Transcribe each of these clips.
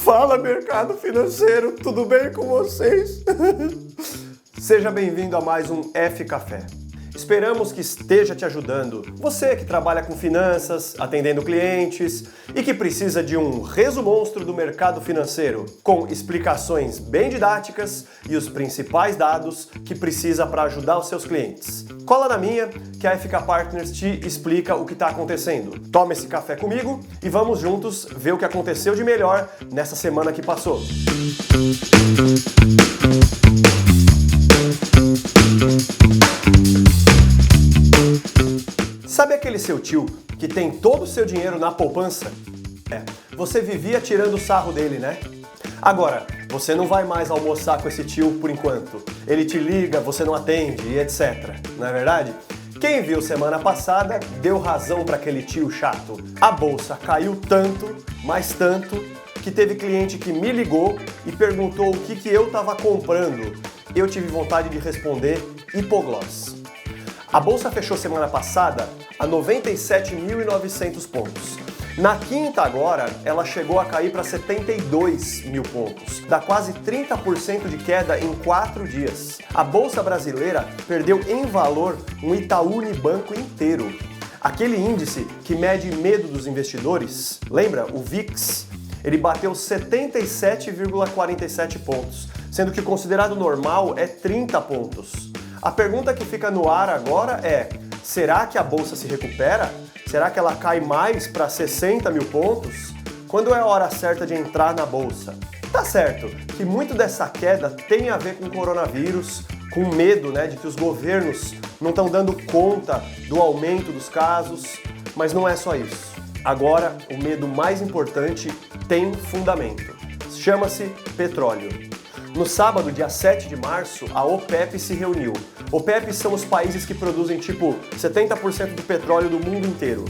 Fala, mercado financeiro, tudo bem com vocês? Seja bem-vindo a mais um F Café. Esperamos que esteja te ajudando, você que trabalha com finanças, atendendo clientes e que precisa de um resumonstro do mercado financeiro, com explicações bem didáticas e os principais dados que precisa para ajudar os seus clientes. Cola na minha que a FK Partners te explica o que está acontecendo. Toma esse café comigo e vamos juntos ver o que aconteceu de melhor nessa semana que passou. Sabe aquele seu tio que tem todo o seu dinheiro na poupança? Você vivia tirando sarro dele, né? Agora, você não vai mais almoçar com esse tio por enquanto. Ele te liga, você não atende e etc. Não é verdade? Quem viu semana passada deu razão para aquele tio chato. A bolsa caiu tanto, mas tanto, que teve cliente que me ligou e perguntou o que eu estava comprando. Eu tive vontade de responder hipoglós. A bolsa fechou semana passada a 97.900 pontos. Na quinta agora, ela chegou a cair para 72 mil pontos. Dá quase 30% de queda em 4 dias. A bolsa brasileira perdeu em valor um Itaú Unibanco inteiro. Aquele índice que mede medo dos investidores, lembra? O VIX, ele bateu 77,47 pontos, sendo que o considerado normal é 30 pontos. A pergunta que fica no ar agora é: será que a bolsa se recupera? Será que ela cai mais para 60 mil pontos? Quando é a hora certa de entrar na bolsa? Tá certo que muito dessa queda tem a ver com o coronavírus, com medo, de que os governos não estão dando conta do aumento dos casos, mas não é só isso. Agora, o medo mais importante tem fundamento. Chama-se petróleo. No sábado, dia 7 de março, a OPEP se reuniu. OPEP são os países que produzem 70% do petróleo do mundo inteiro.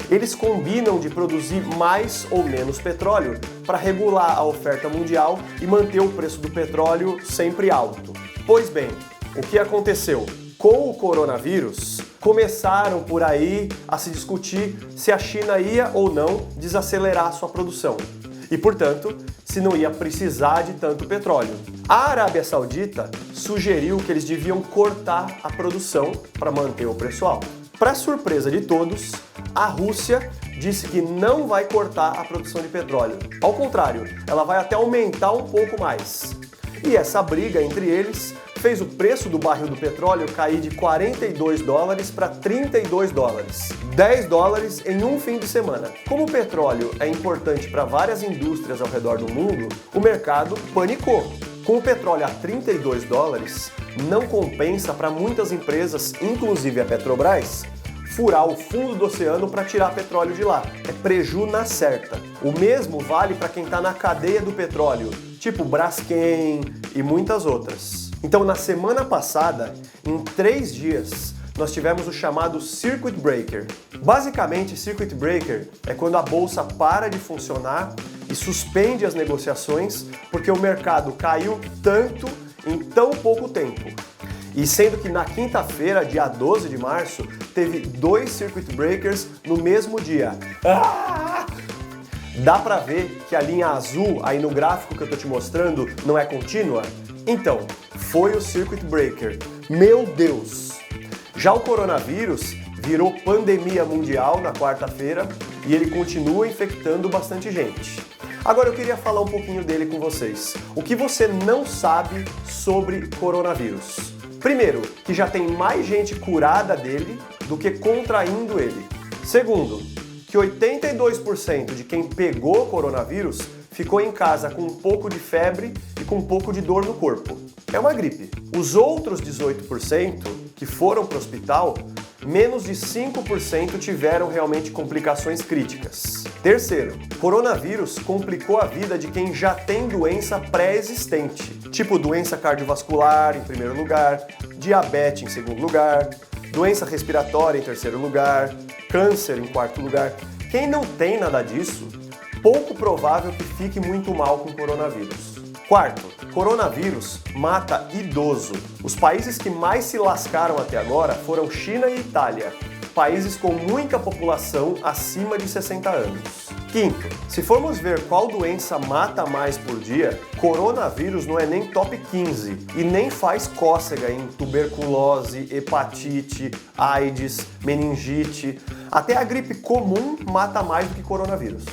Eles combinam de produzir mais ou menos petróleo para regular a oferta mundial e manter o preço do petróleo sempre alto. Pois bem, o que aconteceu? Com o coronavírus, começaram por aí a se discutir se a China ia ou não desacelerar a sua produção. E, portanto, se não ia precisar de tanto petróleo. A Arábia Saudita sugeriu que eles deviam cortar a produção para manter o preço alto. Para surpresa de todos, a Rússia disse que não vai cortar a produção de petróleo. Ao contrário, ela vai até aumentar um pouco mais. E essa briga entre eles fez o preço do barril do petróleo cair de 42 dólares para 32 dólares. 10 dólares em um fim de semana. Como o petróleo é importante para várias indústrias ao redor do mundo, o mercado panicou. Com o petróleo a 32 dólares, não compensa para muitas empresas, inclusive a Petrobras, furar o fundo do oceano para tirar petróleo de lá. É preju na certa. O mesmo vale para quem está na cadeia do petróleo, tipo Braskem e muitas outras. Então, na semana passada, em 3 dias, nós tivemos o chamado Circuit Breaker. Basicamente, Circuit Breaker é quando a bolsa para de funcionar e suspende as negociações porque o mercado caiu tanto em tão pouco tempo. E sendo que na quinta-feira, dia 12 de março, teve 2 Circuit Breakers no mesmo dia. Dá pra ver que a linha azul aí no gráfico que eu tô te mostrando não é contínua? Então, foi o Circuit Breaker. Meu Deus! Já o coronavírus virou pandemia mundial na quarta-feira e ele continua infectando bastante gente. Agora eu queria falar um pouquinho dele com vocês. O que você não sabe sobre coronavírus? Primeiro, que já tem mais gente curada dele do que contraindo ele. Segundo, que 82% de quem pegou coronavírus ficou em casa com um pouco de febre e com um pouco de dor no corpo. É uma gripe. Os outros 18% que foram para o hospital, menos de 5% tiveram realmente complicações críticas. Terceiro, coronavírus complicou a vida de quem já tem doença pré-existente, tipo doença cardiovascular em primeiro lugar, diabetes em segundo lugar, doença respiratória em terceiro lugar, câncer em quarto lugar. Quem não tem nada disso, pouco provável que fique muito mal com coronavírus. Quarto, coronavírus mata idoso. Os países que mais se lascaram até agora foram China e Itália, países com muita população acima de 60 anos. Quinto, se formos ver qual doença mata mais por dia, coronavírus não é nem top 15 e nem faz cócega em tuberculose, hepatite, AIDS, meningite. Até a gripe comum mata mais do que coronavírus.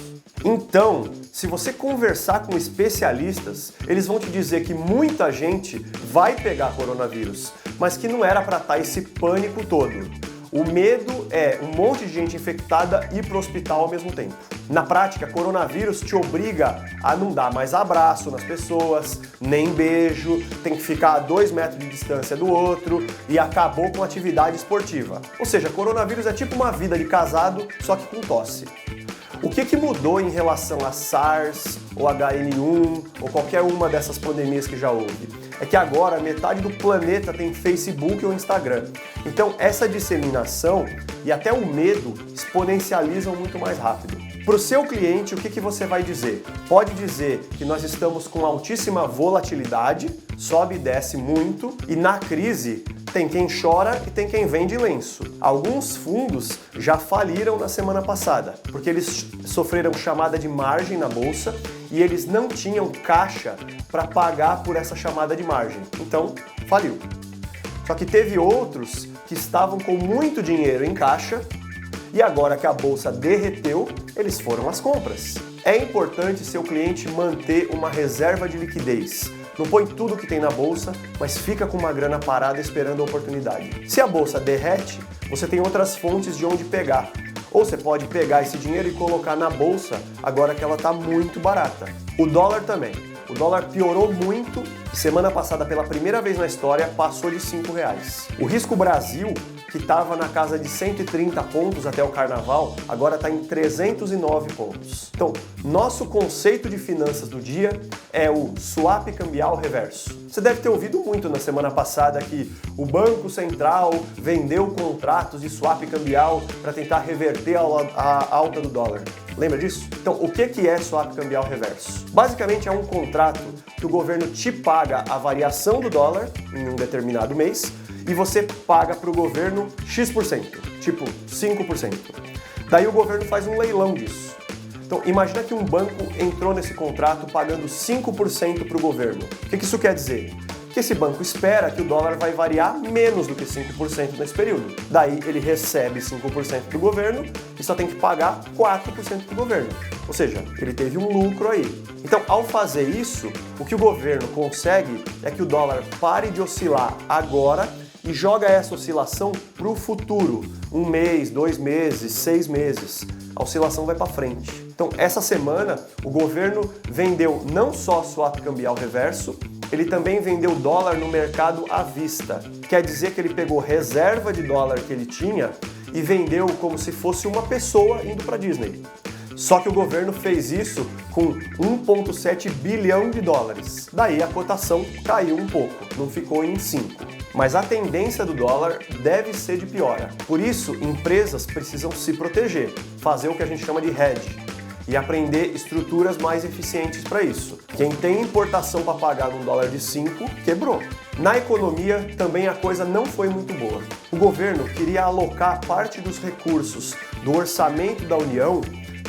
Então, se você conversar com especialistas, eles vão te dizer que muita gente vai pegar coronavírus, mas que não era para estar esse pânico todo. O medo é um monte de gente infectada ir para o hospital ao mesmo tempo. Na prática, coronavírus te obriga a não dar mais abraço nas pessoas, nem beijo, tem que ficar a 2 metros de distância do outro e acabou com a atividade esportiva. Ou seja, coronavírus é tipo uma vida de casado, só que com tosse. O que mudou em relação a SARS, ou HN1, ou qualquer uma dessas pandemias que já houve? É que agora metade do planeta tem Facebook ou Instagram. Então essa disseminação e até o medo exponencializam muito mais rápido. Para o seu cliente, o que você vai dizer? Pode dizer que nós estamos com altíssima volatilidade, sobe e desce muito, e na crise tem quem chora e tem quem vende lenço. Alguns fundos já faliram na semana passada, porque eles sofreram chamada de margem na bolsa e eles não tinham caixa para pagar por essa chamada de margem. Então, faliu. Só que teve outros que estavam com muito dinheiro em caixa e agora que a bolsa derreteu, eles foram às compras. É importante seu cliente manter uma reserva de liquidez. Não põe tudo que tem na bolsa, mas fica com uma grana parada esperando a oportunidade. Se a bolsa derrete, você tem outras fontes de onde pegar. Ou você pode pegar esse dinheiro e colocar na bolsa agora que ela está muito barata. O dólar também. O dólar piorou muito e semana passada, pela primeira vez na história, passou de R$5. O risco Brasil, que estava na casa de 130 pontos até o carnaval, agora está em 309 pontos. Então, nosso conceito de finanças do dia é o swap cambial reverso. Você deve ter ouvido muito na semana passada que o Banco Central vendeu contratos de swap cambial para tentar reverter a alta do dólar. Lembra disso? Então, o que é swap cambial reverso? Basicamente é um contrato que o governo te paga a variação do dólar em um determinado mês e você paga para o governo X%, tipo 5%. Daí o governo faz um leilão disso. Então, imagina que um banco entrou nesse contrato pagando 5% para o governo. O que isso quer dizer? Que esse banco espera que o dólar vai variar menos do que 5% nesse período. Daí ele recebe 5% do governo e só tem que pagar 4% do governo. Ou seja, ele teve um lucro aí. Então, ao fazer isso, o que o governo consegue é que o dólar pare de oscilar agora e joga essa oscilação para o futuro. 1 mês, 2 meses, 6 meses. A oscilação vai para frente. Então, essa semana, o governo vendeu não só swap cambial reverso, ele também vendeu dólar no mercado à vista. Quer dizer que ele pegou reserva de dólar que ele tinha e vendeu como se fosse uma pessoa indo para Disney. Só que o governo fez isso com 1,7 bilhão de dólares. Daí a cotação caiu um pouco, não ficou em 5. Mas a tendência do dólar deve ser de piora. Por isso, empresas precisam se proteger, fazer o que a gente chama de hedge e aprender estruturas mais eficientes para isso. Quem tem importação para pagar num dólar de 5, quebrou. Na economia, também a coisa não foi muito boa. O governo queria alocar parte dos recursos do orçamento da União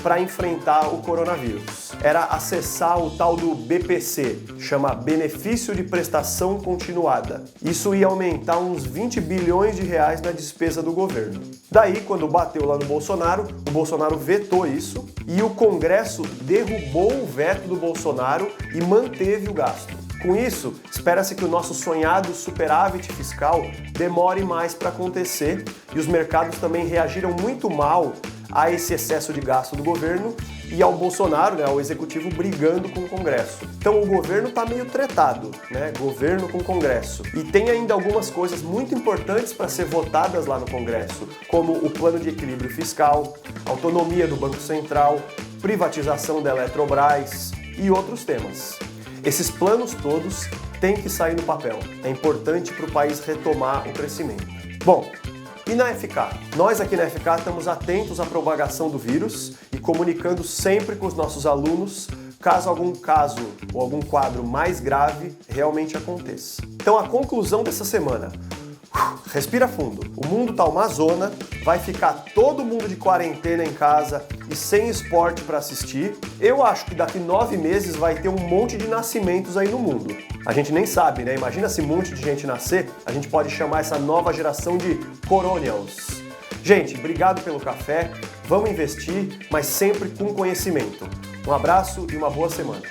para enfrentar o coronavírus. Era acessar o tal do BPC, chama Benefício de Prestação Continuada. Isso ia aumentar uns 20 bilhões de reais na despesa do governo. Daí, quando bateu lá no Bolsonaro, o Bolsonaro vetou isso e o Congresso derrubou o veto do Bolsonaro e manteve o gasto. Com isso, espera-se que o nosso sonhado superávit fiscal demore mais para acontecer e os mercados também reagiram muito mal a esse excesso de gasto do governo e ao Bolsonaro, ao executivo, brigando com o Congresso. Então o governo está meio tretado, governo com Congresso. E tem ainda algumas coisas muito importantes para ser votadas lá no Congresso, como o plano de equilíbrio fiscal, autonomia do Banco Central, privatização da Eletrobras e outros temas. Esses planos todos têm que sair no papel. É importante para o país retomar o crescimento. Bom, e na FK? Nós aqui na FK estamos atentos à propagação do vírus e comunicando sempre com os nossos alunos caso algum caso ou algum quadro mais grave realmente aconteça. Então a conclusão dessa semana. Respira fundo. O mundo tá uma zona, vai ficar todo mundo de quarentena em casa e sem esporte para assistir. Eu acho que daqui 9 meses vai ter um monte de nascimentos aí no mundo. A gente nem sabe, né? Imagina se um monte de gente nascer, a gente pode chamar essa nova geração de Coronials. Gente, obrigado pelo café, vamos investir, mas sempre com conhecimento. Um abraço e uma boa semana.